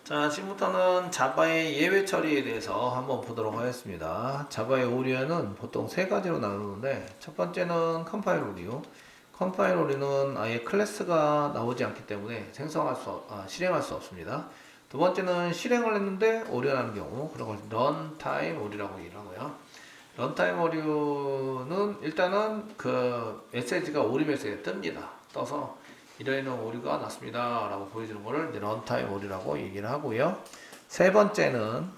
자, 지금부터는 자바의 예외 처리에 대해서 한번 보도록 하겠습니다. 자바의 오류는 보통 세 가지로 나누는데, 첫 번째는 컴파일 오류. 컴파일 오류는 아예 클래스가 나오지 않기 때문에 실행할 수 없습니다. 두 번째는 실행을 했는데 오류가 나는 경우, 그런 걸 런타임 오류라고 얘기를 하고요. 런타임 오류는 일단은 그 메시지가 오류 메시지가 뜹니다. 떠서 이러이러 오류가 났습니다 라고 보여주는 거를 이제 런타임 오류라고 얘기를 하고요. 세 번째는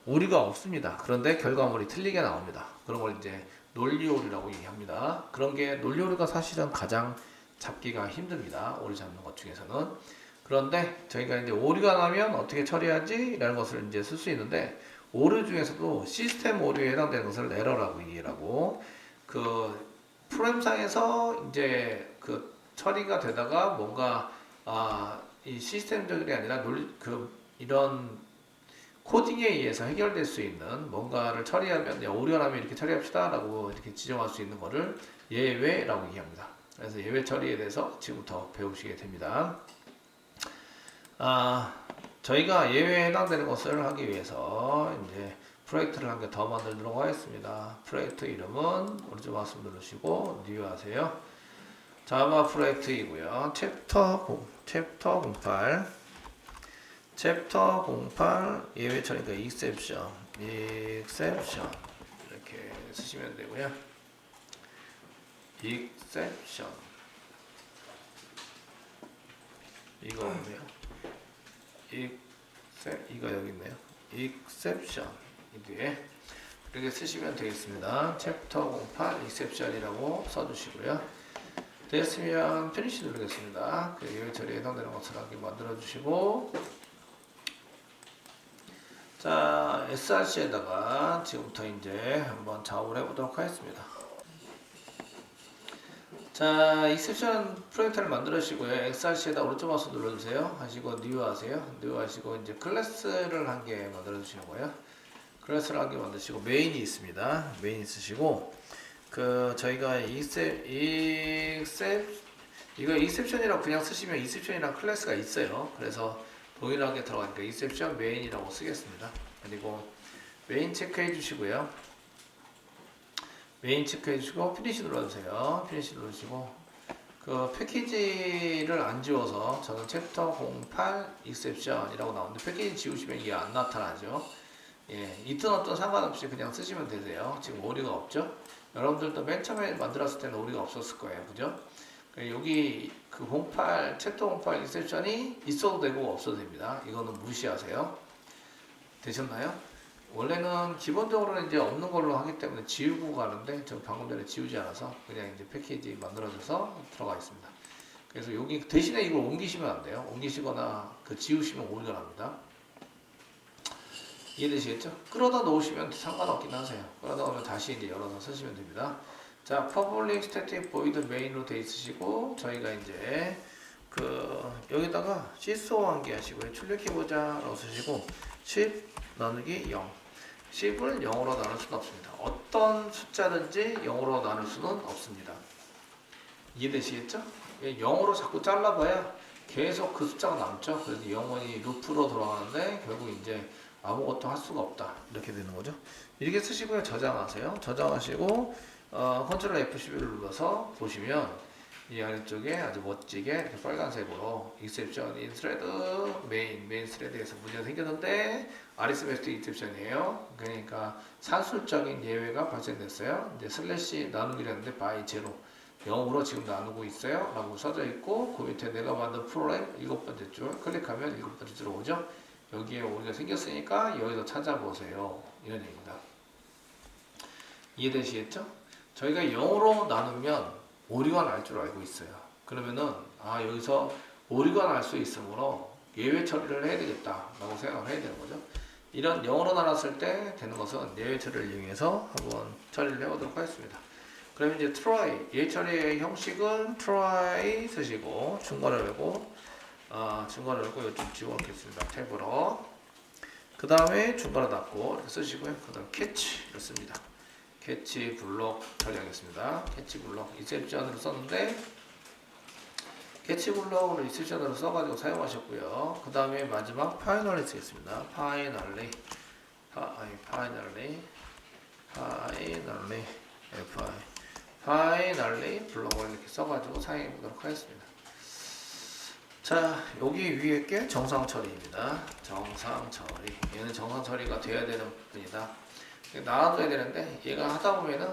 오류가 없습니다. 그런데 결과물이 틀리게 나옵니다. 그런 걸 이제 논리 오류라고 얘기합니다. 그런 게 논리 오류가 사실은 가장 잡기가 힘듭니다. 오류 잡는 것 중에서는. 그런데 저희가 이제 오류가 나면 어떻게 처리하지? 라는 것을 이제 쓸 수 있는데, 오류 중에서도 시스템 오류에 해당되는 것을 에러라고 얘기를 하고, 그 프로그램상에서 이제 그 처리가 되다가 뭔가 이 시스템적이 아니라 이런 코딩에 의해서 해결될 수 있는 뭔가를 처리하면, 오류가 나면 이렇게 처리합시다 라고 이렇게 지정할 수 있는 거를 예외라고 얘기합니다. 그래서 예외 처리에 대해서 지금부터 배우시게 됩니다. 저희가 예외에 해당되는 것을 하기 위해서 이제 프로젝트를 한 개 더 만들도록 하겠습니다. 프로젝트 이름은 오른쪽 마우스 누르시고 뉴 하세요. 자바 프로젝트이고요. 챕터 08 예외 처리가 exception 이렇게 쓰시면 되고요. exception 이거 없네요. 이거 여기 있네요. exception 이 뒤에 이렇게 쓰시면 되겠습니다. 챕터 08 exception이라고 써주시고요. 됐으면 피니시 누르겠습니다. 그 예외 처리에 해당되는 것을 하게 만들어 주시고, 자, src에다가 지금부터 이제 한번 작업을 해보도록 하겠습니다. 자, 익셉션 프로젝트를 만들으시고요. src에다 오른쪽 마우스 눌러주세요. 하시고 new 하세요. new 하시고 이제 클래스를 한 개 만들어 주시는 거예요. 클래스를 한 개 만드시고 메인이 있습니다. 메인 쓰시고, 저희가 이거 exception이라고 그냥 쓰시면 exception이랑 클래스가 있어요. 그래서 동일하게 들어가니까 exception 메인이라고 쓰겠습니다. 그리고 메인 체크해 주시고요. 메인 체크해 주시고 피니시 눌러주세요. 피니시 누르시고 그 패키지를 안 지워서 저는 챕터 08 exception이라고 나오는데, 패키지 지우시면 이게 안 나타나죠. 예, 있든 없든 상관없이 그냥 쓰시면 되세요. 지금 오류가 없죠? 여러분들도 맨 처음에 만들었을 때는 오류가 없었을 거예요. 그죠? 여기 그 08, 챕터 08 exception이 있어도 되고 없어도 됩니다. 이거는 무시하세요. 되셨나요? 원래는 기본적으로는 이제 없는 걸로 하기 때문에 지우고 가는데, 저 방금 전에 지우지 않아서 그냥 이제 패키지 만들어져서 들어가 있습니다. 그래서 여기 대신에 이걸 옮기시면 안 돼요. 옮기시거나 지우시면 오류가 납니다. 이해되시겠죠? 끌어다 놓으시면 상관없긴 하세요. 끌어다 놓으면 다시 이제 열어서 쓰시면 됩니다. 자, public static void main으로 돼 있으시고, 저희가 이제 여기다가 시소 한 개 하시고요. 출력해보자 라고 쓰시고 10 나누기 0, 10을 0으로 나눌 수는 없습니다. 어떤 숫자든지 0으로 나눌 수는 없습니다. 이해되시겠죠? 0으로 자꾸 잘라봐야 계속 그 숫자가 남죠. 그래서 영원히 루프로 돌아가는데 결국 이제 아무것도 할 수가 없다, 이렇게 되는 거죠. 이렇게 쓰시고요. 저장하세요. 저장하시고 컨트롤 F11을 눌러서 보시면 이 아래쪽에 아주 멋지게 이렇게 빨간색으로 exception in thread main thread에서 문제가 생겼는데 arithmetic exception이에요. 그러니까 산술적인 예외가 발생됐어요. 이제 슬래시 나누기를 했는데 by 0, 0으로 지금 나누고 있어요 라고 써져 있고, 그 밑에 내가 만든 프로그램 7번째 줄 클릭하면 7번째 줄 오죠. 여기에 오류가 생겼으니까 여기서 찾아보세요, 이런 얘기입니다. 이해되시겠죠? 저희가 0으로 나누면 오류가 날 줄 알고 있어요. 그러면은 여기서 오류가 날 수 있으므로 예외 처리를 해야 되겠다 라고 생각을 해야 되는 거죠. 이런 0으로 나눴을 때 되는 것은 예외 처리를 이용해서 한번 처리를 해보도록 하겠습니다. 그러면 이제 try, 예외 처리의 형식은 try 쓰시고 중괄호 열고 중괄호 열고 이거 좀 지워놓겠습니다. 탭으로. 그 다음에 중괄호 닫고 이렇게 쓰시고요. 그 다음 catch를 씁니다. 캐치 블록 처리하겠습니다. 캐치 블록 exception으로 썼는데 캐치 블럭으로 익셉션으로 써가지고 사용하셨고요. 그 다음에 마지막 파이널리 쓰겠습니다. 파이널리 파이널리 블럭을 이렇게 써가지고 사용해 보도록 하겠습니다. 자, 여기 위에 게 정상 처리입니다. 정상 처리. 얘는 정상 처리가 돼야 되는 부분이다. 나눠둬야 되는데 얘가 하다 보면은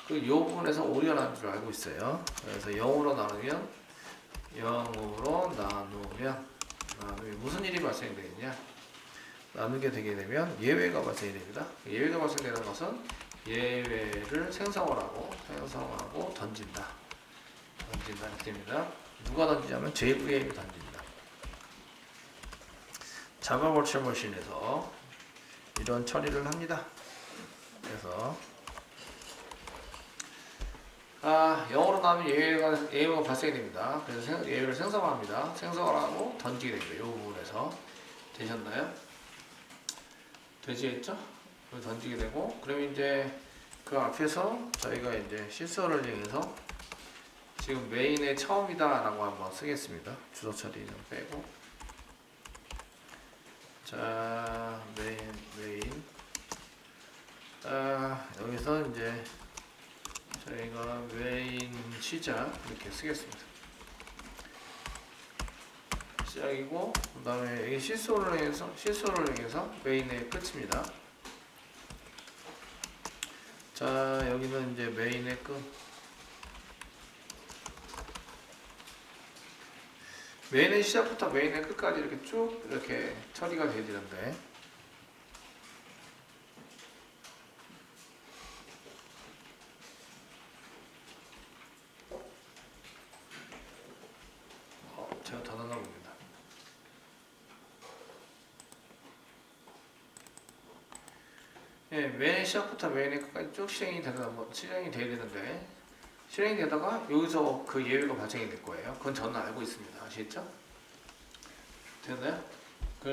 그 요 부분에서 오류가 나는 줄 알고 있어요. 그래서 0으로 나누면 무슨 일이 발생이 되겠냐? 나누게 되게 되면 예외가 발생이 됩니다. 예외가 발생되는 것은 예외를 생성하고 던진다 이렇게 됩니다. 누가 던지냐면 JVM이 던집니다. 자바 버추얼 머신에서 이런 처리를 합니다. 그래서 0으로 나오면 예외가 발생이 됩니다. 그래서 예외를 생성합니다. 생성을 하고 던지게 됩니다. 이 부분에서 되셨나요? 되시겠죠? 던지게 되고, 그러면 이제 그 앞에서 저희가 이제 시스어를 이용해서 지금 메인의 처음이다 라고 한번 쓰겠습니다. 주소 처리 좀 빼고, 자 메인 여기서 이제 저희가 메인 시작 이렇게 쓰겠습니다. 시작이고, 그 다음에 여기 시스어를 이용해서 메인의 끝입니다. 자, 여기는 이제 메인의 끝. 메인의 시작부터 메인의 끝까지 이렇게 쭉 이렇게 처리가 돼야 되는데, 제가 다 넣나 봅니다. 예, 메인 시작부터 메인의 끝까지 쭉 실행이 돼야 되는데, 실행이 되다가 여기서 그 예외가 발생이 될 거예요. 그건 저는 알고 있습니다. 아시겠죠? 됐나요? 그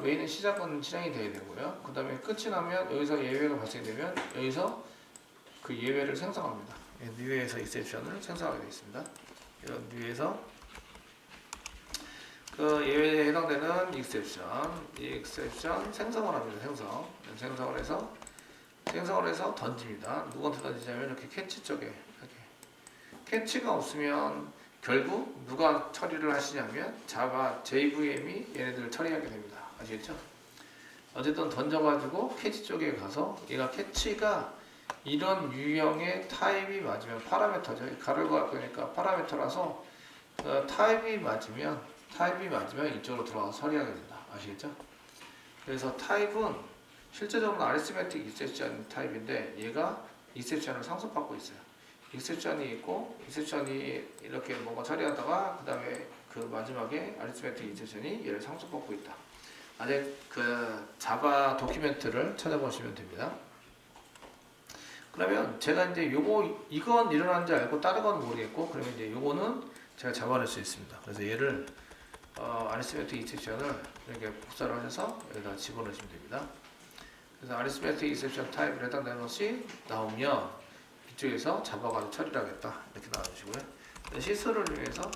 메인의 시작은 실행이 돼야 되고요. 그 다음에 끝이 나면 여기서 예외가 발생되면 여기서 그 예외를 생성합니다. 뉴에서 익셉션을 생성하게 되어 있습니다. 이런 뉴에서 그 예외에 해당되는 익셉션 생성을 합니다. 생성을 해서 던집니다. 누구한테 던지냐면 이렇게 캐치 쪽에 이렇게. 캐치가 없으면 결국 누가 처리를 하시냐면 자바 JVM이 얘네들을 처리하게 됩니다. 아시겠죠? 어쨌든 던져가지고 캐치 쪽에 가서 얘가 캐치가 이런 유형의 타입이 맞으면 파라미터죠. 가르고 할 거니까 파라미터라서 타입이 맞으면 이쪽으로 들어가서 처리하게 된다. 아시겠죠? 그래서 타입은 실제적으로 아리스메틱 익셉션 타입인데 얘가 익셉션을 상속받고 있어요. 익셉션이 있고 익셉션이 이렇게 뭔가 처리하다가 그 다음에 그 마지막에 아리스메틱 익셉션이 얘를 상속받고 있다. 아직 그 자바 도큐멘트를 찾아보시면 됩니다. 그러면 제가 이제 이건 일어나는지 알고 다른 건 모르겠고, 그러면 이제 요거는 제가 잡아낼 수 있습니다. 그래서 얘를 아리스메틱 익셉션을 이렇게 복사를 하셔서 여기다 집어넣으시면 됩니다. 그래서 아리스메틱 익셉션 타입에 해당되는 것이 나오면 이쪽에서 잡아가지고 처리를 하겠다 이렇게 나와주시고요. 시스를 위해서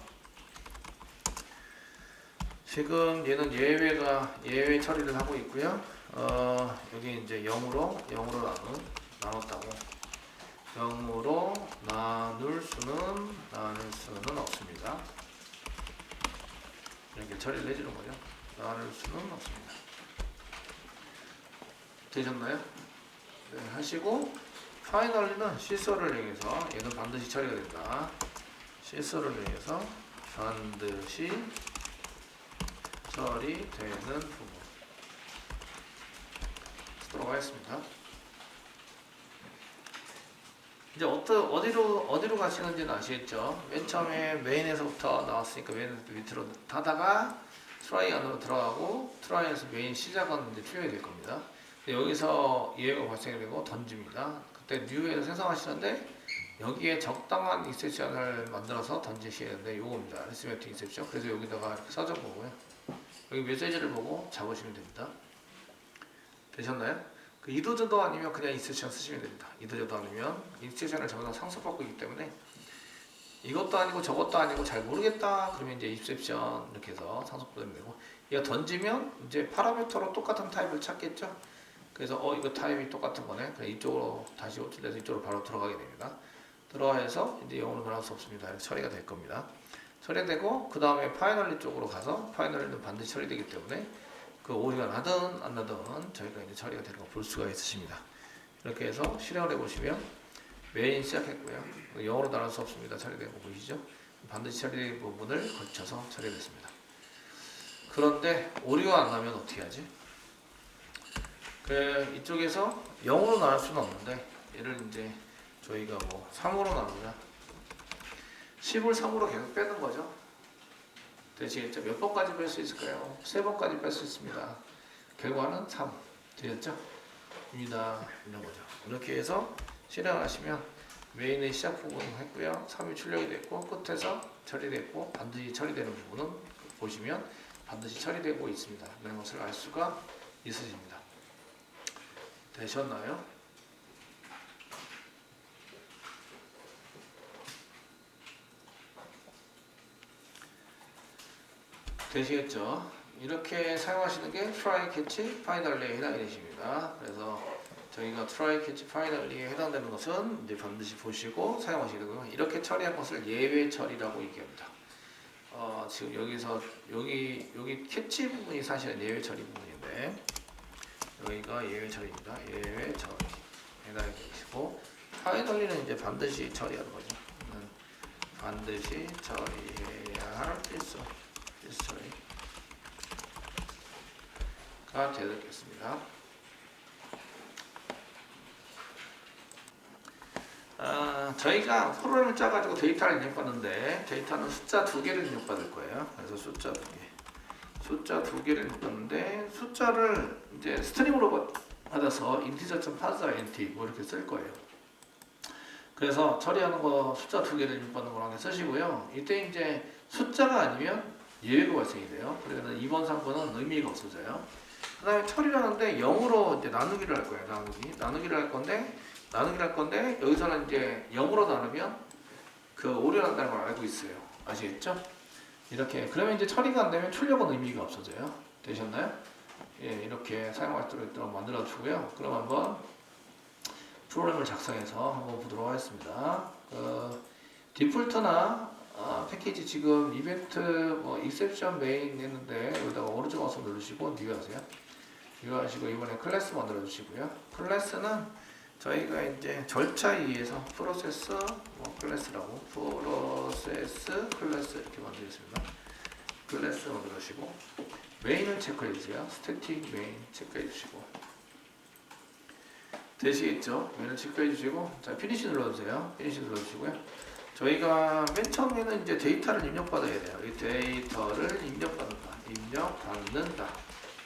지금 얘는 예외 처리를 하고 있고요. 여기 이제 0으로 나눴다고 0으로 나눌 수는 없습니다. 이렇게 처리를 해주는 거죠. 나눌 수는 없습니다. 되셨나요? 네, 하시고 파이널리는 시스어를 이용해서 얘는 반드시 처리가 된다. 시스어를 이용해서 반드시 처리되는 부분 쓰도록 하겠습니다. 이제 어디로 가시는지는 아시겠죠? 맨 처음에 메인에서부터 나왔으니까 메인에서 밑으로 타다가 트라이 안으로 들어가고 트라이에서 메인 시작은 이제 필요해 될 겁니다. 여기서 예외가 발생이 되고 던집니다. 그때 뉴에서 생성하시는데 여기에 적당한 익셉션을 만들어서 던지셔야 되는데 요겁니다. 아리스메틱 익셉션. 그래서 여기다가 이렇게 써줘보고요. 여기 메시지를 보고 잡으시면 됩니다. 되셨나요? 그 이도저도 아니면 그냥 익셉션 쓰시면 됩니다. 이도저도 아니면 익셉션을 전부 다 상속받고 있기 때문에 이것도 아니고 저것도 아니고 잘 모르겠다. 그러면 이제 입셉션 이렇게 해서 상속보면 되고, 얘가 던지면 이제 파라미터로 똑같은 타입을 찾겠죠. 그래서 이거 타입이 똑같은 거네. 그래서 이쪽으로 다시 호출돼서 이쪽으로 바로 들어가게 됩니다. 들어가서 이제 영어로 변할 수 없습니다. 이렇게 처리가 될 겁니다. 처리되고 그 다음에 파이널리 쪽으로 가서 파이널리는 반드시 처리되기 때문에 그 오류가 나든 안 나든 저희가 이제 처리가 되는 거 볼 수가 있으십니다. 이렇게 해서 실행을 해보시면 메인 시작했고요. 영어로 나눌 수 없습니다. 처리된 거 보이시죠? 반드시 처리된 부분을 거쳐서 처리됐습니다. 그런데 오류가 안 나면 어떻게 하지? 이쪽에서 0으로 나눌 수는 없는데 얘를 이제 저희가 뭐 3으로 나누자. 10을 3으로 계속 빼는 거죠. 되시겠죠? 몇 번까지 뺄 수 있을까요? 3번까지 뺄 수 있습니다. 결과는 3. 되셨죠? 입니다. 이런 거죠. 이렇게 해서 실행하시면 메인의 시작 부분을 했고요. 3이 출력이 됐고 끝에서 처리됐고 반드시 처리되는 부분은 보시면 반드시 처리되고 있습니다. 이런 것을 알 수가 있으십니다. 되셨나요? 되시겠죠? 이렇게 사용하시는 게 try, catch, finally에 해당이 되십니다. 그래서 저희가 try, catch, finally에 해당되는 것은 이제 반드시 보시고 사용하시게 되고요. 이렇게 처리한 것을 예외 처리라고 얘기합니다. 지금 여기서 여기 캐치 부분이 사실은 예외 처리 부분인데 여기가 예외 처리입니다. 예외 처리 해당이 되시고 파이널리는 이제 반드시 처리하는 거죠. 반드시 처리해야 할 필수 처리가 되겠습니다. 저희가 프로그램을 짜가지고 데이터를 입력받는데 데이터는 숫자 2개를 입력받을 거예요. 그래서 숫자 2개를 입력받는데 숫자를 이제 스트링으로 받아서 integer.parser 뭐 이렇게 쓸 거예요. 그래서 처리하는 거 숫자 2개를 입력받는 거랑 쓰시고요. 이때 이제 숫자가 아니면 예외가 발생이 돼요. 그래서 2번, 3번은 의미가 없어져요. 그 다음에 처리를 하는데 0으로 이제 나누기를 할 거예요. 나누기를 할 건데 여기서는 이제 0으로 나누면 그 오류 난다는 걸 알고 있어요. 아시겠죠? 이렇게 그러면 이제 처리가 안 되면 출력은 의미가 없어져요. 되셨나요? 예, 이렇게 사용할 수 있도록 만들어 주고요. 그럼 한번 프로그램을 작성해서 한번 보도록 하겠습니다. 디폴트나 패키지 지금 이벤트 뭐 exception main 했는데 여기다가 오른쪽 마우스 누르시고 뉴 하세요. 뉴 하시고 이번에 클래스 만들어 주시고요. 클래스는 저희가 이제 절차에 의해서 프로세스 클래스라고 프로세스 클래스 이렇게 만들겠습니다. 클래스 만들으시고 메인을 체크해 주세요. 스태틱 메인 체크해 주시고 되시겠죠? 메인을 체크해 주시고 자 피니시 눌러주세요. 피니시 눌러주시고요. 저희가 맨 처음에는 이제 데이터를 입력받아야 돼요. 이 데이터를 입력받는다.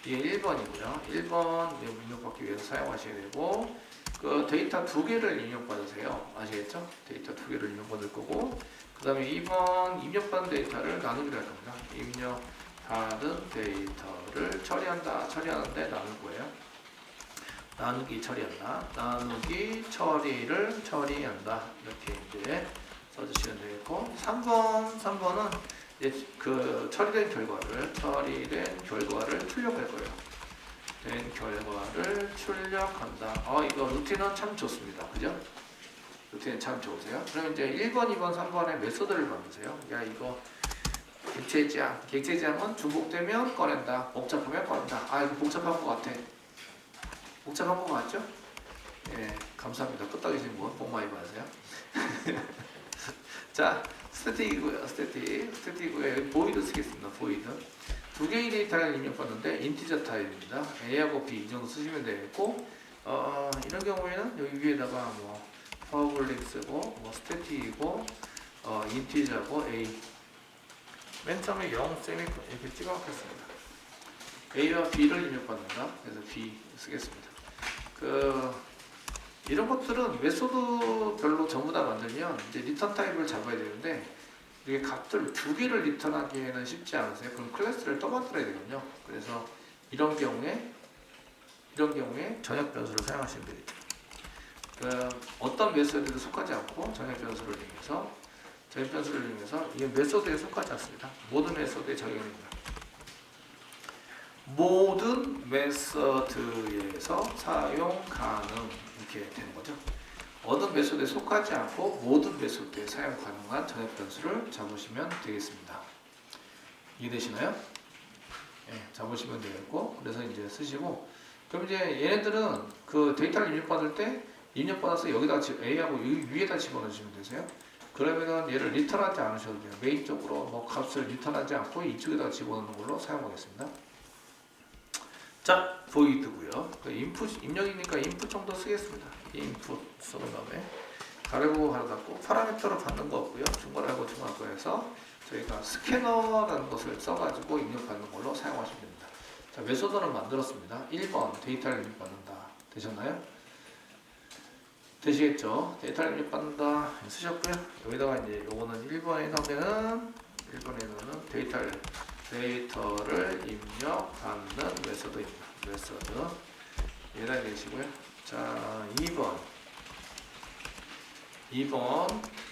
이게 1번이고요. 1번 입력받기 위해서 사용하셔야 되고 그 데이터 2개를 입력받으세요. 아시겠죠? 데이터 2개를 입력받을 거고 그 다음에 2번 입력받은 데이터를 나누기를 할 겁니다. 입력받은 데이터를 처리하는데 나눌 거예요. 나누기 처리한다. 나누기 처리를 처리한다. 이렇게 이제 써주시면 되겠고 3번은 이제 그 처리된 결과를 출력할 거예요. 된 결과를 출력한다. 이거 루틴은 참 좋습니다. 그죠? 루틴은 참 좋으세요. 그러면 이제 1번, 2번, 3번의 메소드를 만드세요. 야, 이거 객체지향은 중복되면 꺼낸다. 복잡하면 꺼낸다. 이거 복잡한 것 같아. 복잡한 것 같죠? 예, 감사합니다. 끄떡이신 분, 복 많이 받으세요. 자, 스태틱이고요. 스태틱이고요. 보이드 쓰겠습니다. 보이드. 2개의 데이터를 입력받는데 인티저 타입입니다. A하고 B 이 정도 쓰시면 되겠고 이런 경우에는 여기 위에다가 뭐 퍼블릭 쓰고 뭐 스태틱이고 인티저고 A 맨 처음에 0 세미콘 이렇게 찍어 놓겠습니다. A와 B를 입력받는다. 그래서 B 쓰겠습니다. 이런 것들은 메소드별로 전부 다 만들면 이제 리턴 타입을 잡아야 되는데 이게 값들 2개를 리턴하기에는 쉽지 않으세요. 그럼 클래스를 또 만들어야 되거든요. 그래서 이런 경우에 전역 변수를 사용하시면 되겠죠. 어떤 메소드에도 속하지 않고 전역 변수를 이용해서 전입 변수를 이용해서 이게 메소드에 속하지 않습니다. 모든 메소드에 적용됩니다. 모든 메소드에서 사용 가능 이렇게 되는 거죠. 어떤 메소드에 속하지 않고 모든 메소드에 사용 가능한 전입 변수를 잡으시면 되겠습니다. 이해되시나요? 예, 잡으시면 되겠고, 그래서 이제 쓰시고, 그럼 이제 얘네들은 그 데이터를 입력받을 때 입력받아서 여기다 A하고 위에다 집어넣으시면 되세요. 그러면은 얘를 리턴하지 않으셔도 돼요. 메인 쪽으로 뭐 값을 리턴하지 않고 이쪽에다 집어넣는 걸로 사용하겠습니다. 자, 보이드고요. 인풋 입력이니까 인풋 정도 쓰겠습니다. 인풋 쓰는 다음에 가르고 가로 닫고 파라미터로 받는 거 없고요. 중괄하고 중괄하고 해서 저희가 스캐너라는 것을 써가지고 입력받는 걸로 사용하시면 됩니다. 자, 메소드는 만들었습니다. 1번 데이터를 입력받는다. 되셨나요? 되시겠죠? 데이터를 입력받는다 쓰셨고요. 여기다가 이제 요거는 1번에 해당되는 데이터를 입력받는 메소드입니다. 메소드 여기다 내시고요. 자,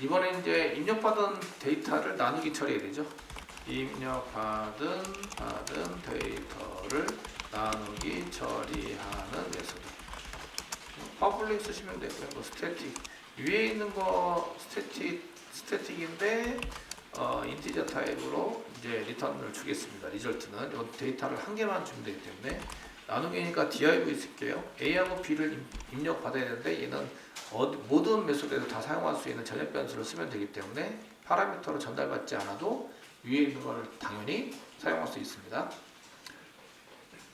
2번에 이제 입력받은 데이터를 나누기 처리해야 되죠. 입력받은 데이터를 나누기 처리하는 메소드. 퍼블릭 쓰시면 되고요. 뭐 스태틱 위에 있는 거 스태틱인데 인티저 타입으로 이제 리턴을 주겠습니다. 리절트는 이 데이터를 한 개만 주면 되기 때문에 나누기니까 div 쓸게요. A하고 B를 입력 받아야 되는데 얘는 모든 메소드에서 다 사용할 수 있는 전역 변수를 쓰면 되기 때문에 파라미터로 전달받지 않아도 위에 있는 걸 당연히 사용할 수 있습니다.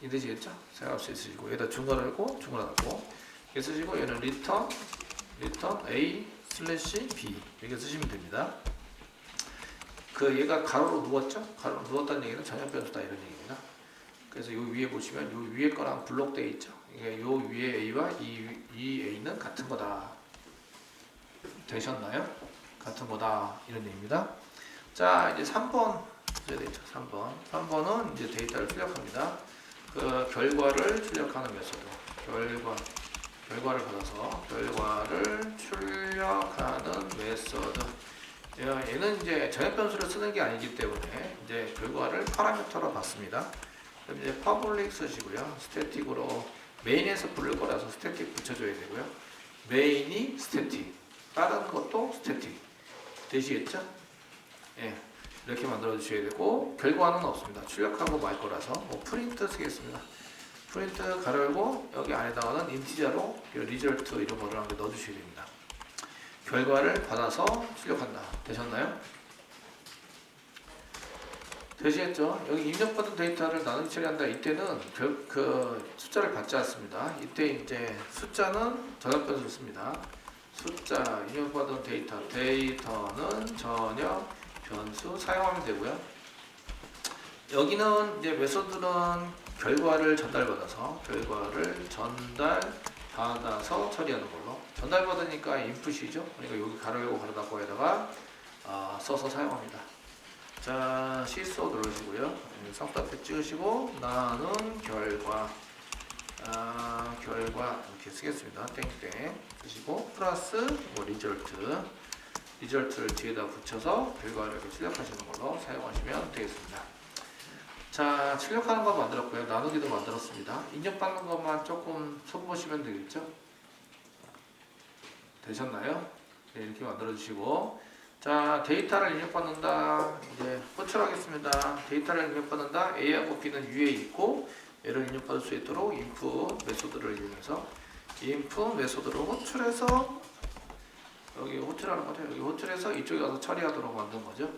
이해되시겠죠? 사용할 수 있으시고 여기다 중괄호 열고 중괄호 닫고 이렇게 쓰시고 얘는 return A/B 이렇게 쓰시면 됩니다. 그 얘가 가로로 누웠죠? 가로로 누웠다는 얘기는 전역 변수다 이런 얘기입니다. 그래서 요 위에 보시면 요 위에 거랑 블록되어 있죠. 이게 요 위에 A와 이 A는 같은 거다. 되셨나요? 같은 거다 이런 얘기입니다. 자, 이제 3번 써야 되죠. 3번은 이제 데이터를 출력합니다. 그 결과를 출력하는 메소드. 결과를 받아서 결과를 출력하는 메소드. 얘는 이제 전역 변수를 쓰는 게 아니기 때문에 이제 결과를 파라미터로 받습니다. 그럼 이제 퍼블릭 쓰시고요. 스태틱으로 메인에서 부를 거라서 스태틱 붙여줘야 되고요. 메인이 스태틱, 다른 것도 스태틱. 되시겠죠? 예, 이렇게 만들어 주셔야 되고 결과는 없습니다. 출력하고 말 거라서 뭐 프린트 쓰겠습니다. 프린트 가로 열고 여기 안에다가는 인티저로 리절트 이런 거를 한개 넣어 주셔야 됩니다. 결과를 받아서 출력한다. 되셨나요? 되시겠죠? 여기 입력받은 데이터를 나누기 처리한다. 이때는 그 숫자를 받지 않습니다. 이때 이제 숫자는 전역 변수를 씁니다. 숫자 입력받은 데이터는 전역 변수 사용하면 되고요. 여기는 이제 메소드는 결과를 전달받아서 처리하는 걸로. 전달받으니까 인풋이죠. 그러니까 여기 가로 열고 가로 닫고에다가 써서 사용합니다. 자, 시소 누르시고요. 성답에 찍으시고 나눈 결과 이렇게 쓰겠습니다. 땡땡 쓰시고 플러스 뭐 리절트를 뒤에다 붙여서 결과를 이렇게 출력하시는 걸로 사용하시면 되겠습니다. 자, 출력하는 거 만들었고요. 나누기도 만들었습니다. 입력받는 것만 조금 손보시면 되겠죠? 되셨나요? 네, 이렇게 만들어 주시고 자, 데이터를 입력받는다. 이제 호출하겠습니다. 데이터를 입력받는다. A하고 B는 위에 있고 얘를 입력받을 수 있도록 input 메소드를 이용해서 input 메소드로 호출해서 여기 호출하는 거죠. 여기 호출해서 이쪽에 가서 처리하도록 만든 거죠.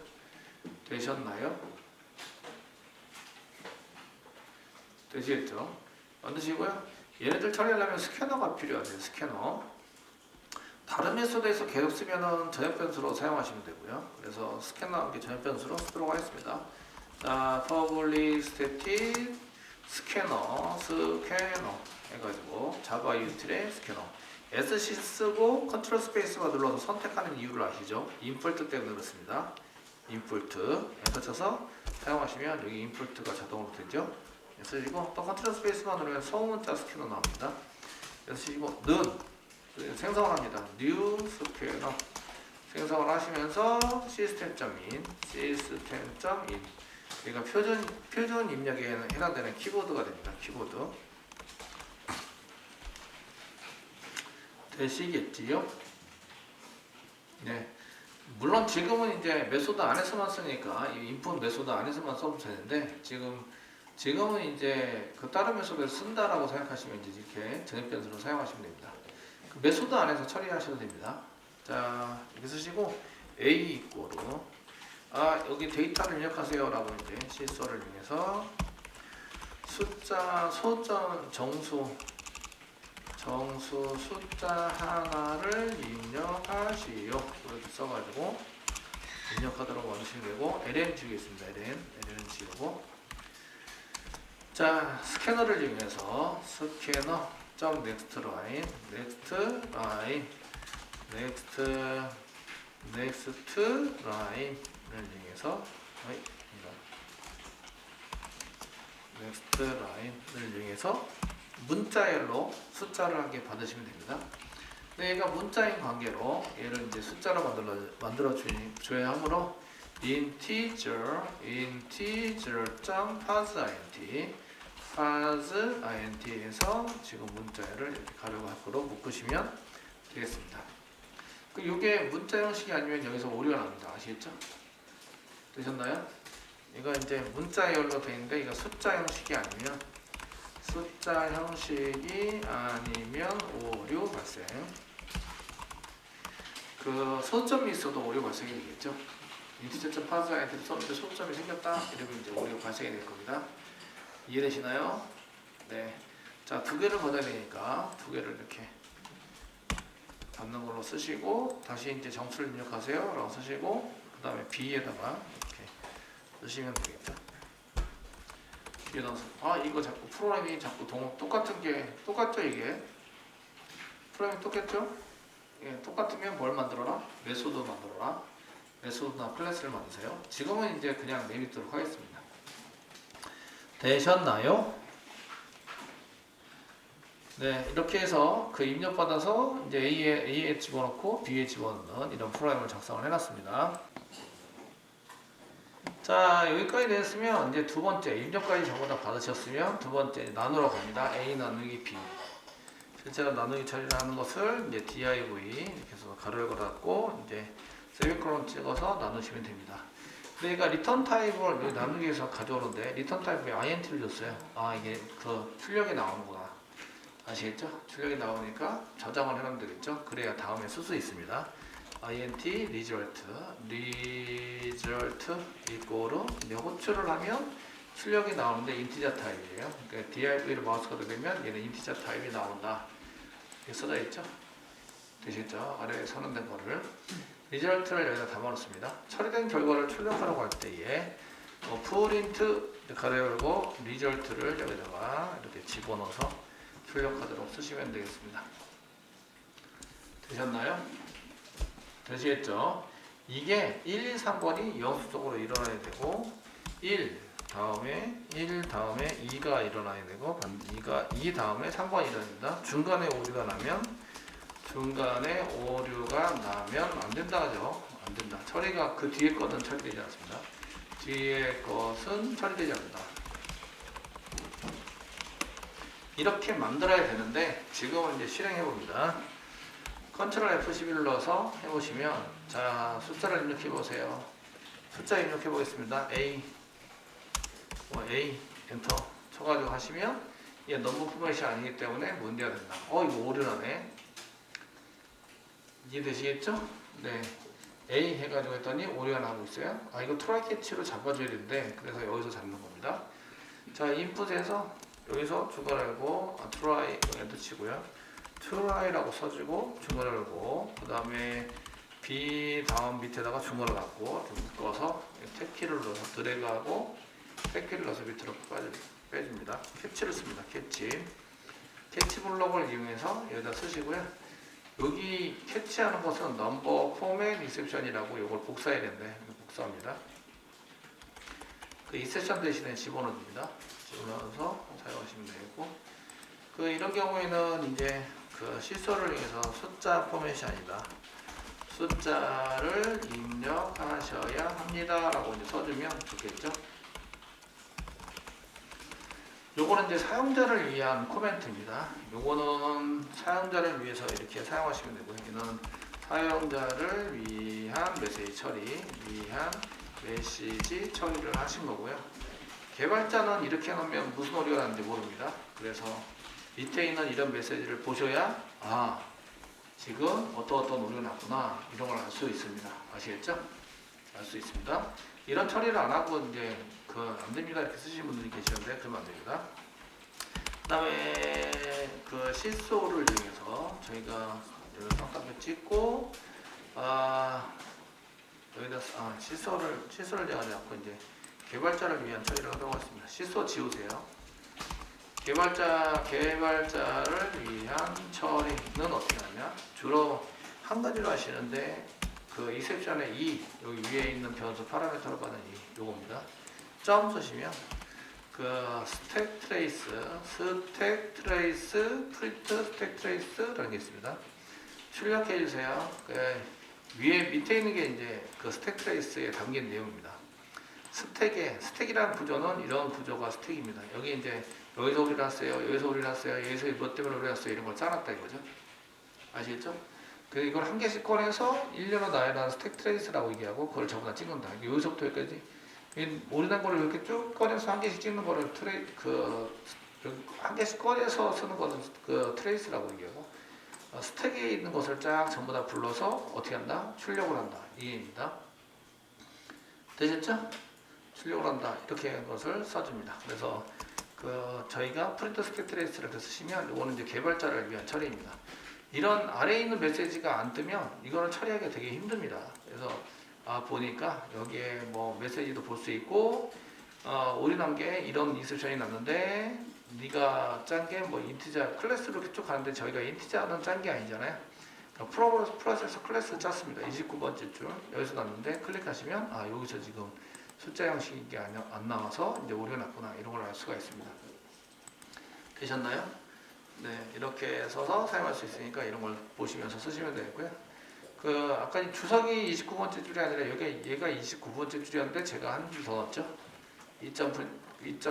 되셨나요? 되시겠죠? 만드시고요. 얘네들 처리하려면 스캐너가 필요하세요. 스캐너. 다른 메소드에서 계속 쓰면은 전역 변수로 사용하시면 되고요. 그래서 스캐너 함께 전역 변수로 쓰도록 하겠습니다. 자, public static 스캐너 해가지고 자바 유틸의 스캐너. SC 쓰고 컨트롤 스페이스바 눌러서 선택하는 이유를 아시죠? 인풋 때문에 그렇습니다. 인풋 엔터 쳐서 사용하시면 여기 인풋가 자동으로 되죠. 쓰시고 또 컨트롤 스페이스바 누르면 소문자 스캐너 나옵니다. 쓰시고 는 생성을 합니다. new 스캐너 생성을 하시면서 시스템.in 그러니까 표준 입력에 해당되는 키보드가 됩니다. 키보드 되시겠지요? 네. 물론 지금은 이제 메소드 안에서만 쓰니까 이 인풋 메소드 안에서만 써도 되는데 지금은 이제 그 다른 메소드를 쓴다라고 생각하시면 이제 이렇게 전입 변수로 사용하시면 됩니다. 그 메소드 안에서 처리하셔도 됩니다. 자, 이렇게 쓰시고 a 이꼬로 여기 데이터를 입력하세요라고 이제 실소를 이용해서 숫자 정수 숫자 하나를 입력하시오. 이렇게 써가지고 입력하도록 와주시면 되고 ln 지우겠습니다. ln 지우고 자 스캐너를 이용해서 스캐너 next line 를 이용해서 next line을 이용해서 문자열로 숫자를 한 개 받으시면 됩니다. 근데 얘가 문자인 관계로 얘를 이제 숫자로 만들어 줘야 하므로 integer.parseInt에서 지금 문자열을 이렇게 가로고 밖으로 묶으시면 되겠습니다. 이게 문자 형식이 아니면 여기서 오류가 납니다. 아시겠죠? 되셨나요? 이거 이제 문자열로 되어 있는데 이거 숫자 형식이 아니면 오류 발생. 그 소점이 있어도 오류 발생이 되겠죠. integer.parseInt를 썼는데 소점이 생겼다. 이러면 이제 오류 발생이 될 겁니다. 이해되시나요? 네. 자, 두 개를 받아야 되니까 두 개를 이렇게 받는 걸로 쓰시고 다시 이제 정수를 입력하세요 라고 쓰시고 그 다음에 B에다가 이렇게 쓰시면 되겠죠. B에 넣어서 이거 자꾸 프로그램이 자꾸 똑같은 게 똑같죠. 이게 프로그램이 똑같죠. 예, 똑같으면 뭘 만들어라? 메소드 만들어라. 메소드나 클래스를 만드세요. 지금은 이제 그냥 내비도록 하겠습니다. 되셨나요? 네, 이렇게 해서 그 입력받아서 이제 A에 집어넣고 B에 집어넣는 이런 프로그램을 작성을 해놨습니다. 자, 여기까지 됐으면 이제 두 번째 입력까지 전부 다 받으셨으면 두 번째 나누러 갑니다. A 나누기 B. 실제로 나누기 처리를 하는 것을 이제 div 이렇게 해서 가로를 걸었고 이제 세미콜론 찍어서 나누시면 됩니다. 근데 얘가 리턴 타입을 여기 나누기에서 가져오는데 리턴 타입에 int를 줬어요. 이게 그 출력이 나오는구나. 아시겠죠? 출력이 나오니까 저장을 해놓으면 되겠죠? 그래야 다음에 쓸 수 있습니다. int result 이거로 이제 호출을 하면 출력이 나오는데 인티저 타입이에요. 그러니까 div를 마우스가 되면 얘는 인티저 타입이 나온다. 이렇게 써져 있죠? 되시겠죠? 아래에 선언된 거를 result를 여기다 담아놓습니다. 처리된 결과를 출력하라고 할 때에 print 가로 열고 result를 여기다가 이렇게 집어넣어서 출력하도록 쓰시면 되겠습니다. 되셨나요? 되시겠죠? 이게 1, 2, 3번이 영수적으로 일어나야 되고 1 다음에 2가 일어나야 되고 2 다음에 3번이 일어나야 된다. 중간에 오류가 나면 안 된다 하죠. 안 된다. 처리가 그 뒤에 것은 처리되지 않습니다. 뒤에 것은 처리되지 않는다. 이렇게 만들어야 되는데 지금은 이제 실행해 봅니다. 컨트롤 F11을 넣어서 해보시면 자 숫자를 입력해 보세요. 숫자 입력해 보겠습니다. A 엔터 쳐가지고 하시면 이게 넘버 포맷이 아니기 때문에 문제가 된다. 이거 오류나네. 이해되시겠죠? 네. A 해가지고 했더니 오류가 나오고 있어요. 이거 트라이 캐치로 잡아줘야 되는데 그래서 여기서 잡는 겁니다. 자 인풋에서 여기서 중괄호 열고 트라이 엔터 치고요. try라고 써주고 중괄호 열고 그 다음에 B 다음 밑에다가 중괄호 닫고 묶어서 탭키를 넣어서 드래그하고 탭키를 넣어서 밑으로 빼줍니다. 캐치를 씁니다. 캐치 블록을 이용해서 여기다 쓰시고요. 여기 캐치하는 것은 넘버 포맷 리셉션이라고 이걸 복사해야 되는데 복사합니다. 그 인셉션 대신에 집어넣습니다. 집어넣어서 사용하시면 되고 이런 경우에는 이제 그 실소를 위해서 숫자 포맷이 아니다. 숫자를 입력하셔야 합니다 라고 이제 써주면 좋겠죠. 요거는 이제 사용자를 위한 코멘트입니다. 요거는 사용자를 위해서 이렇게 사용하시면 되고요. 이는 사용자를 위한 메시지 처리를 하신 거고요. 개발자는 이렇게 해놓으면 무슨 오류가 나는지 모릅니다. 그래서 밑에 있는 이런 메시지를 보셔야 지금 어떤 오류가 났구나 이런 걸 알 수 있습니다. 아시겠죠? 알 수 있습니다. 이런 처리를 안 하고 이제 안 됩니다 이렇게 쓰시는 분들이 계시는데 그러면 안 됩니다. 그 다음에 그 시소를 이용해서 저희가 여기 쌍따옴표 찍고 여기다 시소를 제가 잡고 이제 개발자를 위한 처리를 하도록 하겠습니다. 시소 지우세요. 개발자를 위한 처리는 어떻게 하냐? 주로 한 가지로 하시는데 그 exception의 여기 위에 있는 변수 파라미터로 받는 요겁니다. 점 쓰시면 그 스택 트레이스, 프린트 스택 트레이스라는 게 있습니다. 출력해 주세요. 밑에 있는 게 이제 그 스택 트레이스에 담긴 내용입니다. 스택이라는 구조는 이런 구조가 스택입니다. 여기 이제 여기서 오류 났어요, 여기서 오류 났어요, 여기서 뭐 때문에 오류 났어요 이런 걸 짜놨다 이거죠. 아시겠죠? 이걸 한 개씩 꺼내서 일렬로 나열한 스택 트레이스라고 얘기하고 그걸 전부 다 찍는다. 여기서부터 여기까지 오류난 거를 이렇게 쭉 꺼내서 한 개씩 찍는 거를 한 개씩 꺼내서 쓰는 거는 그 트레이스라고 얘기하고 스택에 있는 것을 쫙 전부 다 불러서 어떻게 한다? 출력을 한다. 이해입니다. 되셨죠? 출력을 한다. 이렇게 것을 써줍니다. 그래서 저희가 프린트 스택 트레이스를 이렇게 쓰시면 이거는 이제 개발자를 위한 처리입니다. 이런 아래에 있는 메시지가 안 뜨면 이거는 처리하기가 되게 힘듭니다. 그래서 보니까 여기에 뭐 메시지도 볼 수 있고 오류난 게 이런 인셉션이 났는데 네가 짠 게 뭐 인티자 클래스로 이렇게 쭉 가는데 저희가 인티자는 짠 게 아니잖아요. 프로세서 클래스 짰습니다. 29번째 줄 여기서 났는데 클릭하시면 여기서 지금 숫자 형식이 안 나와서 이제 오류가 났구나 이런 걸 알 수가 있습니다. 되셨나요? 네, 이렇게 써서 사용할 수 있으니까 이런 걸 보시면서 쓰시면 되고요. 아까 주석이 29번째 줄이 아니라 얘가 29번째 줄이었는데 제가 한 줄 더 넣었죠. 2점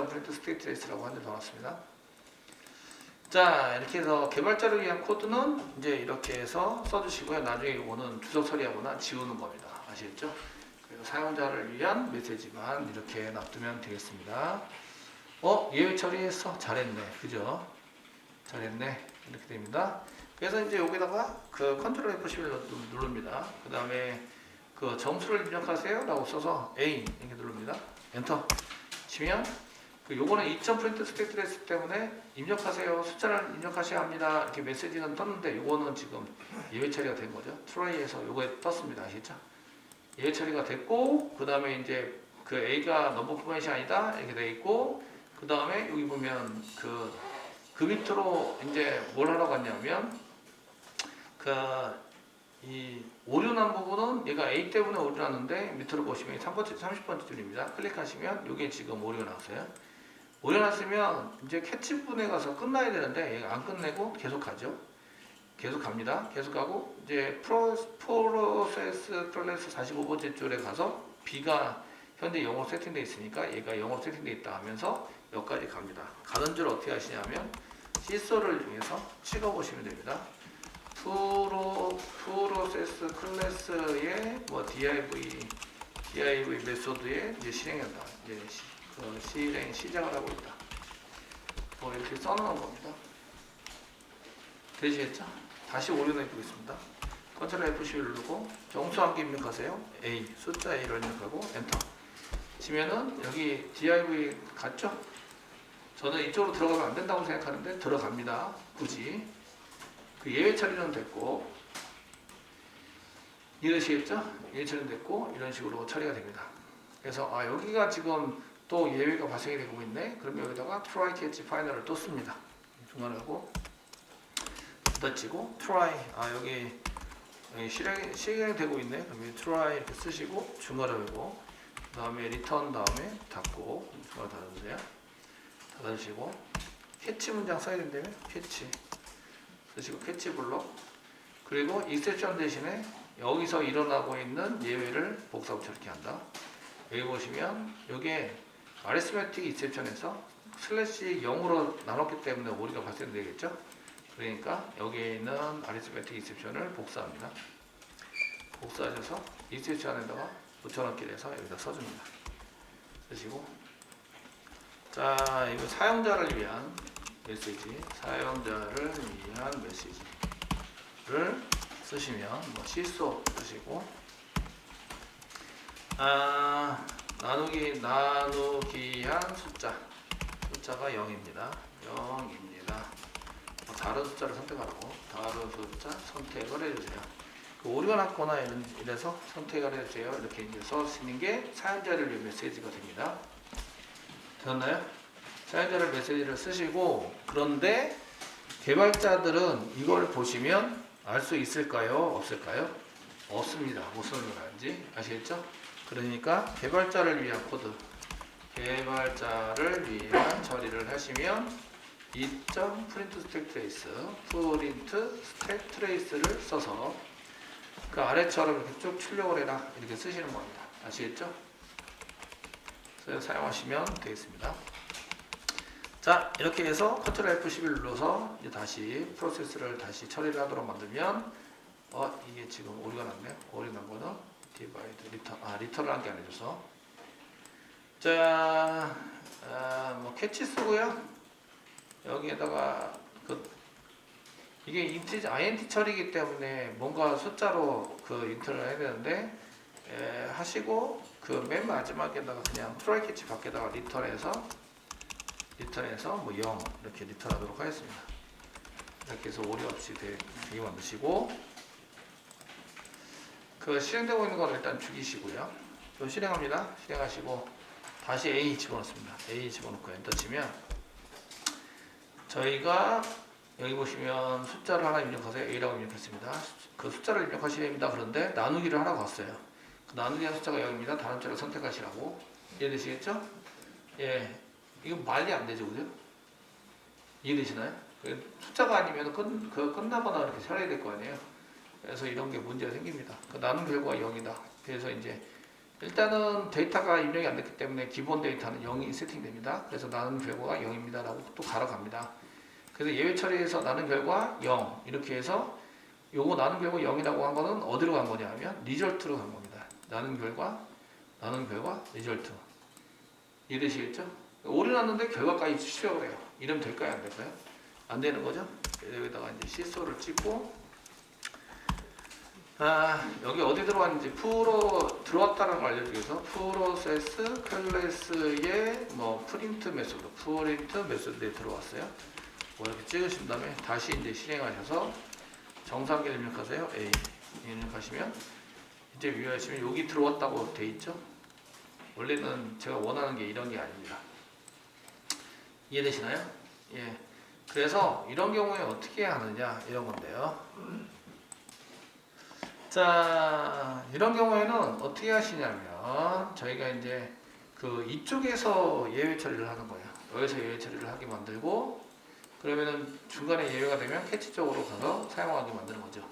프린트 스테이트 트레이스라고 한 줄 더 넣었습니다. 자, 이렇게 해서 개발자를 위한 코드는 이제 이렇게 해서 써주시고요. 나중에 이거는 주석 처리하거나 지우는 겁니다. 아시겠죠? 그래서 사용자를 위한 메시지만 이렇게 놔두면 되겠습니다. 예외 처리했어. 잘했네. 그죠? 잘했네. 이렇게 됩니다. 그래서 이제 여기다가 컨트롤 F11을 누릅니다. 그 다음에 점수를 입력하세요 라고 써서 A 이렇게 누릅니다. 엔터 치면 요거는 2점 프린트 스택 트레이스 때문에 입력하세요. 숫자를 입력하셔야 합니다. 이렇게 메시지는 떴는데 요거는 지금 예외 처리가 된 거죠. 트라이에서 요거에 떴습니다. 아시죠? 예외 처리가 됐고 그 다음에 이제 A가 넘버 포맷이 아니다 이렇게 돼 있고 그 다음에 여기 보면 그 밑으로 이제 뭘 하러 갔냐면 이 오류난 부분은 얘가 A 때문에 오류 났는데 밑으로 보시면 30번째 줄입니다. 클릭하시면 이게 지금 오류가 나왔어요. 오류 났으면 이제 캐치 부분에 가서 끝나야 되는데 얘가 안 끝내고 계속 가죠. 계속 갑니다. 계속 가고 이제 프로세스 클래스 45번째 줄에 가서 B가 현재 0으로 세팅되어 있으니까 얘가 0으로 세팅되어 있다 하면서 여기까지 갑니다. 가는 줄 어떻게 하시냐면 시소를 이용해서 찍어보시면 됩니다. 프로세스 클래스의 뭐 div 메소드에 이제 실행한다. 이제 실행 시작을 하고 있다. 이렇게 써놓은 겁니다. 되시겠죠? 다시 오류내 보겠습니다. 컨트롤 F11 누르고 정수 한 개 입력하세요. A 숫자 A를 입력하고 엔터 치면은 여기 div 갔죠? 저는 이쪽으로 들어가면 안 된다고 생각하는데 들어갑니다. 굳이 예외 처리는 됐고 이러시겠죠? 예외 처리는 됐고 이런 식으로 처리가 됩니다. 그래서 여기가 지금 또 예외가 발생이 되고 있네. 그러면 여기다가 try catch final을 또 씁니다. 중간에 하고 닫히고 try 여기 실행되고 있네. 그러면 try 이렇게 쓰시고 중간에 하고 그 다음에 return 다음에 닫고 중간에 닫아주세요. 닫으시고 캐치 문장 써야 된다면 캐치 쓰시고 캐치 블록 그리고 exception 대신에 여기서 일어나고 있는 예외를 복사 붙여 이렇게 한다. 여기 보시면 이게 아리스메틱 익셉션에서 슬래시 0으로 나눴기 때문에 오류가 발생되겠죠. 그러니까 여기에 있는 아리스메틱 익셉션을 복사합니다. 복사하셔서 익셉션에다가 붙여넣기 해서 여기다 써줍니다. 쓰시고, 자, 이거 사용자를 위한 메시지, 사용자를 위한 메시지를 쓰시면 뭐 실소 쓰시고, 나누기한 숫자가 0입니다. 0입니다. 뭐 다른 숫자를 선택하라고, 다른 숫자 선택을 해주세요. 오류가 났거나 이래서 선택을 해주세요. 이렇게 이제 써쓰는 게 사용자를 위한 메시지가 됩니다. 되었나요? 사용자를 메시지를 쓰시고, 그런데 개발자들은 이걸 보시면 알 수 있을까요? 없을까요? 없습니다. 무슨 말인지 아시겠죠? 그러니까 개발자를 위한 코드, 개발자를 위한 처리를 하시면 print stack trace, print stack trace를 써서 그 아래처럼 이렇게 쭉 출력을 해라 이렇게 쓰시는 겁니다. 아시겠죠? 그래서 사용하시면 되겠습니다. 자, 이렇게 해서 Ctrl F11 눌러서 이제 다시 프로세스를 다시 처리를 하도록 만들면 이게 지금 오류가 났네요. 오류 난 거는 디바이드 리턴을 한 게 아니어서 자, 뭐 캐치 쓰고요. 여기에다가 이게 int 처리이기 때문에 뭔가 숫자로 인터를 해야 되는데 하시고 그 맨 마지막에다가 그냥 트라이 캐치 밖에다가 리턴해서 뭐 0 이렇게 리턴하도록 하겠습니다. 이렇게 해서 오류 없이 되게 만드시고, 그 실행되고 있는 건 일단 죽이시고요. 또 실행합니다. 실행하시고 다시 A 집어넣습니다. A 집어넣고 엔터 치면 저희가 여기 보시면 숫자를 하나 입력하세요. A라고 입력했습니다. 그 숫자를 입력하셔야 됩니다. 그런데 나누기를 하라고 왔어요. 그 나누기 한 숫자가 0입니다. 다른 숫자를 선택하시라고. 이해되시겠죠? 예. 이거 말이 안 되죠, 그죠? 이해되시나요? 숫자가 아니면 끝나거나 이렇게 처리해야 될 거 아니에요? 그래서 이런 게 문제가 생깁니다. 그 나눈 결과가 0이다. 그래서 이제 일단은 데이터가 입력이 안 됐기 때문에 기본 데이터는 0이 세팅됩니다. 그래서 나눈 결과가 0입니다. 라고 또 갈아갑니다. 그래서 예외 처리해서 나눈 결과 0 이렇게 해서 요거 나눈 결과 0이라고 한 거는 어디로 간 거냐 하면 리절트로 간 겁니다. 나눈 결과 리절트. 이해되시겠죠? 오류 났는데 결과까지 출력을 해요. 이러면 될까요? 안 될까요? 안 되는 거죠? 여기다가 이제 실소를 찍고, 여기 어디 들어왔는지 프로 들어왔다는 걸 알려주기 위해서 프로세스 클래스의 뭐 프린트 메소드에 들어왔어요. 뭐 이렇게 찍으신 다음에 다시 이제 실행하셔서 정상계를 입력하세요. A 입력하시면 이제 위하시면 여기 들어왔다고 돼 있죠. 원래는 제가 원하는 게 이런 게 아닙니다. 이해되시나요? 예. 그래서 이런 경우에 어떻게 하느냐 이런 건데요. 자, 이런 경우에는 어떻게 하시냐면 저희가 이제 이쪽에서 예외 처리를 하는 거예요. 여기서 예외 처리를 하게 만들고, 그러면은 중간에 예외가 되면 캐치 쪽으로 가서 사용하게 만드는 거죠.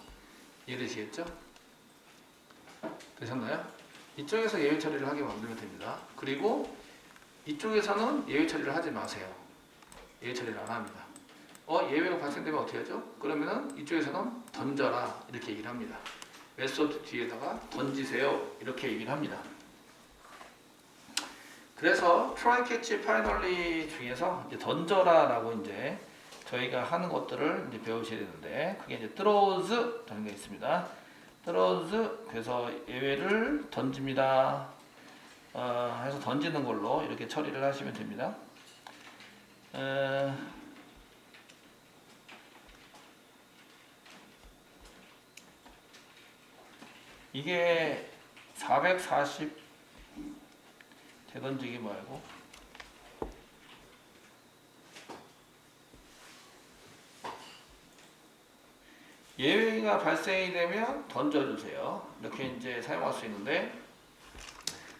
이해되시겠죠? 되셨나요? 이쪽에서 예외 처리를 하게 만들면 됩니다. 그리고 이쪽에서는 예외 처리를 하지 마세요. 예외 처리를 안 합니다. 예외가 발생되면 어떻게 하죠? 그러면은 이쪽에서는 던져라 이렇게 얘기를 합니다. 메소드 뒤에다가 던지세요 이렇게 얘기를 합니다. 그래서 try catch finally 중에서 이제 던져라라고 이제 저희가 하는 것들을 이제 배우셔야 되는데, 그게 이제 throws 라는 게 있습니다. throws, 그래서 예외를 던집니다. 해서 던지는 걸로 이렇게 처리를 하시면 됩니다. 이게 440 대던지기 말고 예외가 발생이 되면 던져주세요. 이렇게 이제 사용할 수 있는데,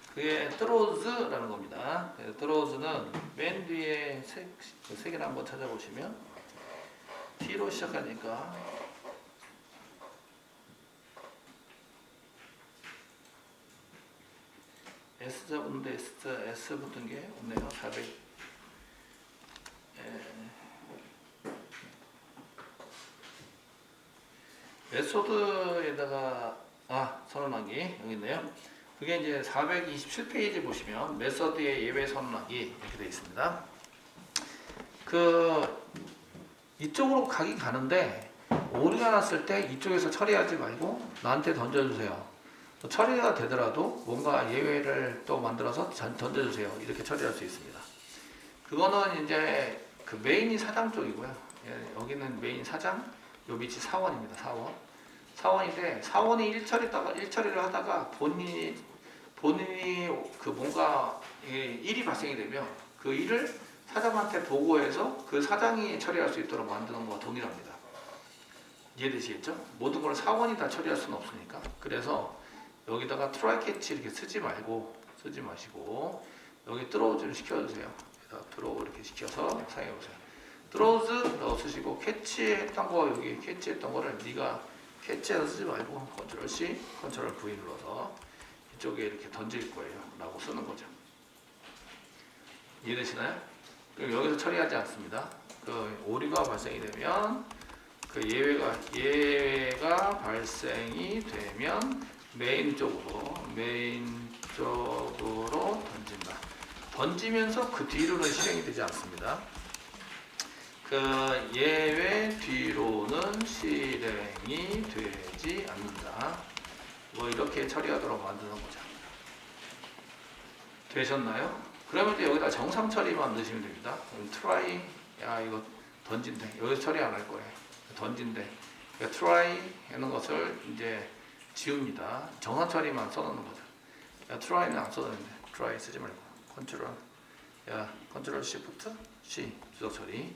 그게 throws라는 겁니다. throws는 맨 뒤에 세 개를 한번 찾아보시면 T로 시작하니까 S 잡았는데 S 붙은 게 없네요. 400. 메소드에다가 선언하기 여기 있네요. 그게 이제 427페이지 보시면 메소드의 예외 선언하기 이렇게 되어 있습니다. 그 이쪽으로 가긴 가는데 오류가 났을 때 이쪽에서 처리하지 말고 나한테 던져주세요. 처리가 되더라도 뭔가 예외를 또 만들어서 던져주세요. 이렇게 처리할 수 있습니다. 그거는 이제 그 메인이 사장 쪽이고요. 여기는 메인 사장, 요 밑이 사원입니다. 사원인데 사원이 일처리를 하다가 본인이 그 뭔가 일이 발생이 되면 그 일을 사장한테 보고해서 그 사장이 처리할 수 있도록 만드는 거와 동일합니다. 이해되시겠죠? 모든 걸 사원이 다 처리할 수는 없으니까. 그래서 여기다가 트라이 캐치 이렇게 쓰지 마시고 여기 드로우즈를 시켜주세요. 드로우 이렇게 시켜서 사용해보세요. 드로우즈 넣어쓰시고 캐치했던 거 여기 캐치했던 거를 네가 캐치해서 쓰지 말고 컨트롤 C, 컨트롤 V 눌러서 이쪽에 이렇게 던질 거예요. 라고 쓰는 거죠. 이해되시나요? 그럼 여기서 처리하지 않습니다. 그 오류가 발생이 되면 그 예외가 발생이 되면 메인 쪽으로 던진다. 던지면서 그 뒤로는 실행이 되지 않습니다. 그 예외 뒤로는 실행이 되지 않는다. 뭐 이렇게 처리하도록 만드는 거죠. 되셨나요? 그러면 이제 여기다 정상 처리만 넣으시면 됩니다. 그럼 try, 이거 던진대. 여기서 처리 안 할 거예요. 던진대. 그러니까 try 하는 것을 이제 지웁니다. 정상 처리만 써놓는 거죠. try는 안 써도 되는데 try 쓰지 말고 컨트롤 Shift C 주석 처리.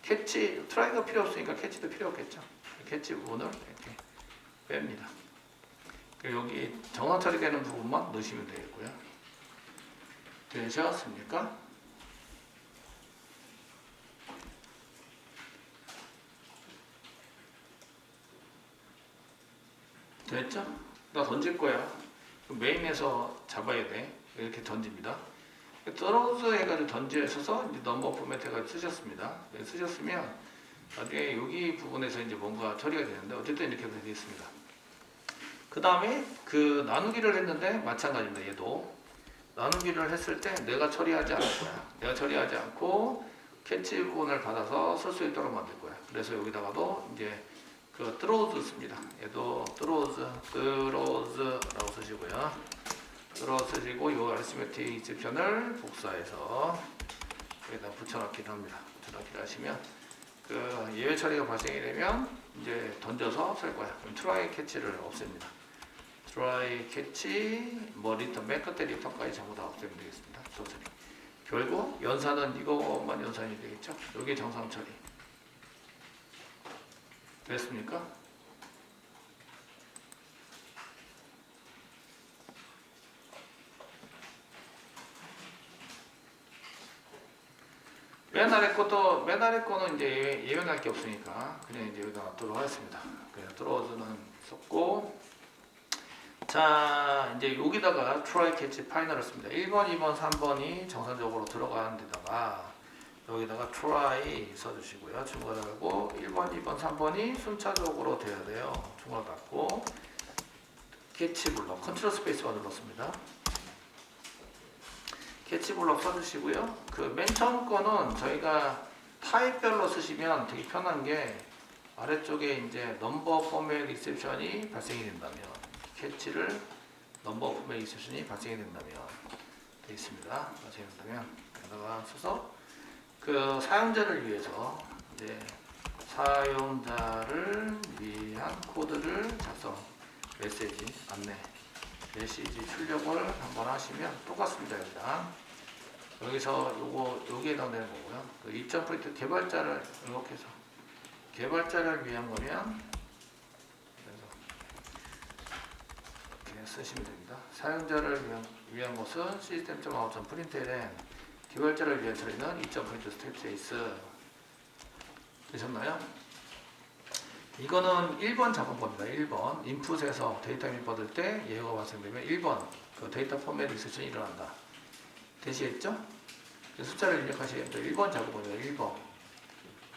캐치, 트라이가 필요 없으니까 캐치도 필요 없겠죠. 캐치 부분을 이렇게 뺍니다. 여기 정상 처리되는 부분만 넣으시면 되겠고요. 되셨습니까? 됐죠? 나 던질 거야. 메인에서 잡아야 돼. 이렇게 던집니다. 떨어져 해가지고 던져서 이제 넘버 포맷 해가지고 쓰셨습니다. 쓰셨으면 나중에 여기 부분에서 이제 뭔가 처리가 되는데 어쨌든 이렇게 되어 있습니다. 그 다음에 그 나누기를 했는데 마찬가지입니다. 얘도 나누기를 했을 때 내가 처리하지 않을 거야. 내가 처리하지 않고 캐치 부분을 받아서 쓸 수 있도록 만들 거야. 그래서 여기다가도 이제 그 throws 씁니다. 얘도 throws라고 쓰시고요. 쓰시고 요 arithmetic exception을 복사해서 여기다 붙여넣기를 합니다. 붙여넣기를 하시면 그 예외 처리가 발생이 되면 이제 던져서 쓸 거야. 그럼 try catch를 없앱니다. try catch return 맨 끝에 return까지 전부 다 없애면 되겠습니다. 조절이. 결국 연산은 이것만 연산이 되겠죠. 여기 정상 처리. 됐습니까? 맨 아래 거는 이제 예외할 게 없으니까 그냥 이제 여기다 놔두도록 하겠습니다. 그래서 들어오는 썼고, 자 이제 여기다가 try catch 파이널을 씁니다. 1번, 2번, 3번이 정상적으로 들어가는 데다가 여기다가 try 써주시고요. 중괄호 닫고 1번, 2번, 3번이 순차적으로 돼야 돼요. 중괄호 닫고 캐치 블럭 컨트롤 스페이스바 눌렀습니다. 캐치 블럭 써주시고요. 그 맨 처음 거는 저희가 타입별로 쓰시면 되게 편한 게 아래쪽에 이제 넘버 포맷 익셉션이 발생이 된다면 캐치를 넘버 포맷 익셉션이 발생이 된다면 되어 있습니다. 발생이 된다면 여기다가 써서 그 사용자를 위해서 이제 사용자를 위한 코드를 작성 메시지 안내 메시지 출력을 한번 하시면 똑같습니다. 여기서 여기에 해당되는 거고요. 그 입장 포인트 개발자를 이렇게 해서 개발자를 위한 거면 그래서 이렇게 쓰시면 됩니다. 사용자를 위한 것은 시스템.out.println 개발자를 위한 처리는 입장 포인트 스텝 체이스 되셨나요? 이거는 1번 잡은 겁니다. 1번 인풋에서 데이터 입 받을 때 예외가 발생되면 1번 그 데이터 포맷 인셉션이 일어난다. 되시겠죠? 숫자를 입력하시면 1번 작업은요. 1번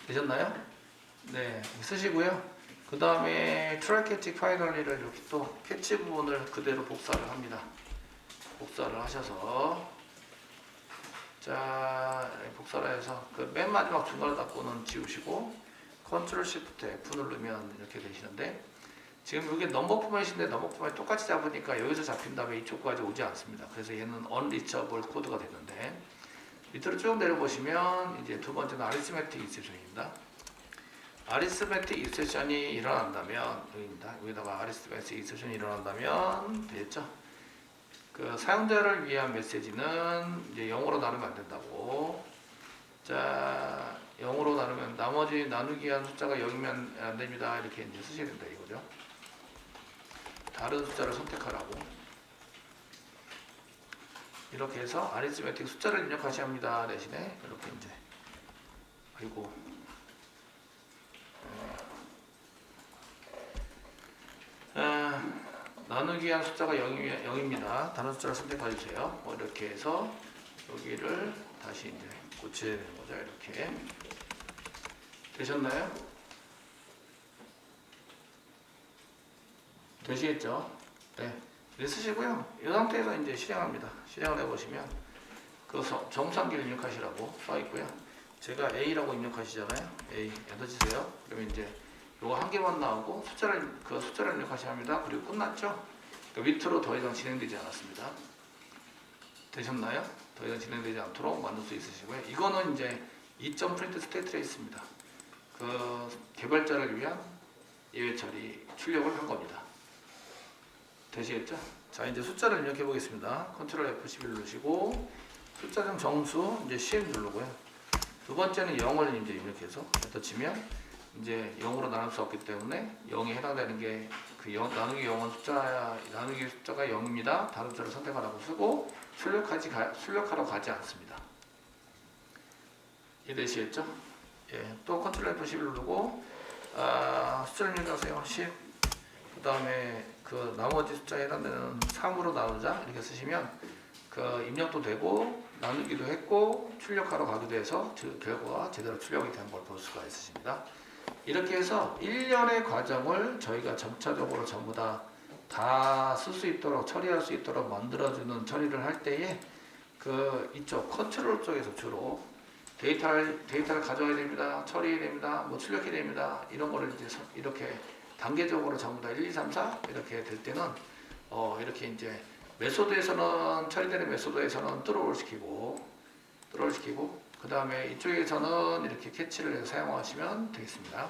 되셨나요? 네, 쓰시고요. 그 다음에 트라이 캐치 파이널리를 이렇게 또 캐치 부분을 그대로 복사를 합니다. 복사를 하셔서 자 복사를 해서 그 맨 마지막 중간에 닫고는 지우시고 컨트롤 시프트 F 누르면 이렇게 되시는데 지금 이게 넘버 포맷인데 넘버 포맷 똑같이 잡으니까 여기서 잡힌 다음에 이쪽까지 오지 않습니다. 그래서 얘는 unreachable 코드가 되는데 밑으로 쭉 내려보시면 이제 두 번째는 arithmetic exception입니다. arithmetic exception이 일어난다면 여기입니다. 여기다가 arithmetic exception이 일어난다면 되겠죠? 그 사용자를 위한 메시지는 이제 0으로 나누면 안 된다고. 자, 0으로 나누면 나머지 나누기 위한 숫자가 0이면 안 됩니다. 이렇게 이제 쓰셔야 된다 이거죠. 다른 숫자를 선택하라고. 이렇게 해서 아리스메틱 숫자를 입력하셔야 합니다. 대신에 이렇게 이제 아이고 나누기 위한 숫자가 0입니다. 다른 숫자를 선택해 주세요. 이렇게 해서 여기를 다시 이제 고쳐야 되는 거죠. 이렇게 되셨나요? 되시겠죠? 네. 이렇게 쓰시고요. 이 상태에서 이제 실행합니다. 실행을 해보시면 그 정상기를 입력하시라고 써 있고요. 제가 A라고 입력하시잖아요. A 엔터 치세요. 그러면 이제 요거 한 개만 나오고 숫자를 입력하셔야 합니다. 그리고 끝났죠? 밑으로 더 이상 진행되지 않았습니다. 되셨나요? 더 이상 진행되지 않도록 만들 수 있으시고요. 이거는 이제 2.print 스테이트에 있습니다. 그 개발자를 위한 예외 처리 출력을 한 겁니다. 되시겠죠? 자, 이제 숫자를 입력해 보겠습니다. 컨트롤 F11 누르시고 숫자 정수 이제 CM 누르고요. 두 번째는 0을 이제 입력해서 엔터 치면 이제 0으로 나눌 수 없기 때문에 0에 해당되는 게 그 나누기 0은 나누기 숫자가 0입니다. 다른 숫자를 선택하라고 쓰고 출력하러 가지 않습니다. 이해되시겠죠? 예, 또 컨트롤 F11 누르고 숫자를 입력하세요. 10. 그 다음에 그 나머지 숫자에 해당되는 3으로 나누자 이렇게 쓰시면 그 입력도 되고 나누기도 했고 출력하러 가기도 해서 그 결과가 제대로 출력이 된 걸 볼 수가 있으십니다. 이렇게 해서 1년의 과정을 저희가 점차적으로 전부 다 쓸 수 있도록 처리할 수 있도록 만들어주는 처리를 할 때에 그 이쪽 컨트롤 쪽에서 주로 데이터를 가져와야 됩니다. 처리해야 됩니다. 뭐 출력해야 됩니다. 이런 거를 이제 이렇게 단계적으로 전부 다 1, 2, 3, 4 이렇게 될 때는 이렇게 이제 메소드에서는 처리되는 메소드에서는 트롤을 시키고 그 다음에 이쪽에서는 이렇게 캐치를 해서 사용하시면 되겠습니다.